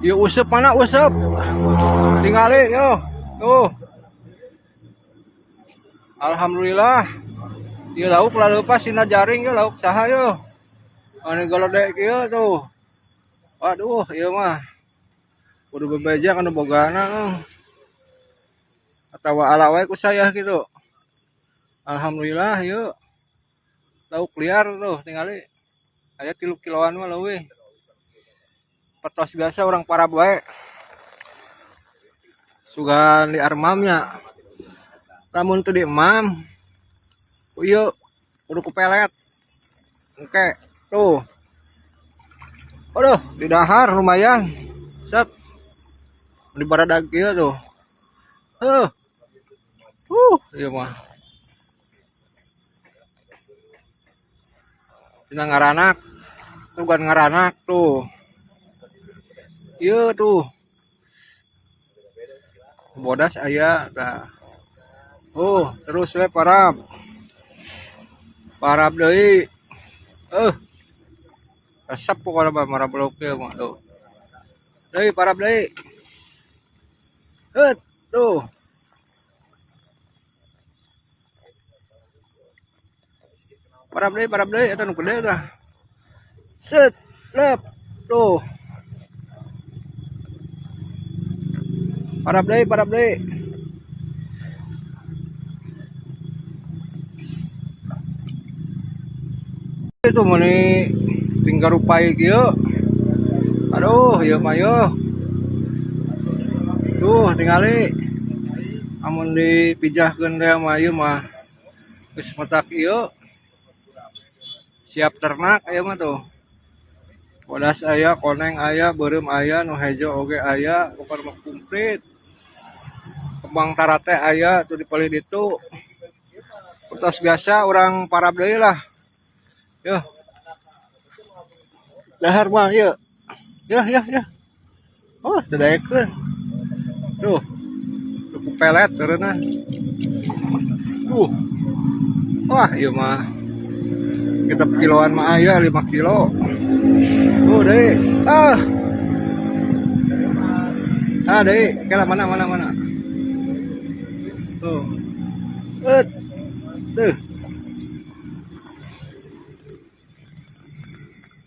Yuk usep mana usep. Tinggalin yo. Tuh. Alhamdulillah. Ieu lauk laleupas sina jaring yo lauk saha yo. Anu golodek kieu tuh. Waduh, ieu mah kudu bebeja kana bogana. Atawa ala wae ku saya gitu. Alhamdulillah yuk. Lauk liar tuh tinggali. Aya 3 kiloan mah leuwih. Petos biasa orang parab wae. Sugan di armamnya. Lamun teu di emam. Ieu kudu ku pelet. Oke, tuh. Aduh, di dahar lumayan. Sep. Di baradag kieu tuh. Heuh. Ieu mah. Cenah ngaranak. Tuh kan ngaranak tuh. Ieu tuh. Bodas aya tah. Terus we parab. Parab deui. Resep pokoknya mah marah blok ieu mah tuh. Deui parab deui. Tuh. Parab deui eta nu gede tah. Set, lep. Tuh. Parab deui. Itu meuni tinggal rupai kieu. Aduh, ieu mah yo. Tuh, tingali. Amun dipijahkeun teh mah ieu mah geus matak ieu. Siap ternak aya mah tuh. Bodas aya, koneng aya, beureum aya, nu hejo oge aya, pokona mah komplit. Kembang tarate aya tuh dipalih ditu. Kertas biasa orang parab deui lah. Yo. Dahar mah ieu. Ya. Oh, teu daekeun. Tuh. Ku pelet teureuna. Wah, ieu mah. Kita kiloan mah aya 5 kilo. Deui. Deui. Kela mana. Tuh. Tuh.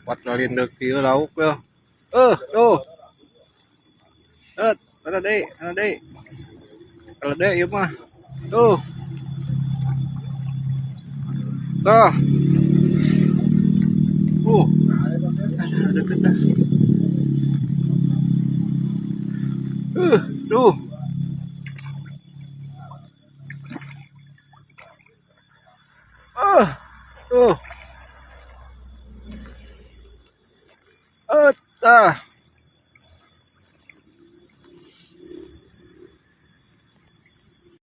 Kuat ngalindek ieu lauk yo. Tuh. Ada deui. Kalau deui ieu mah. Tuh. Tuh. Ada ketas. Tuh. Tuh. Tah.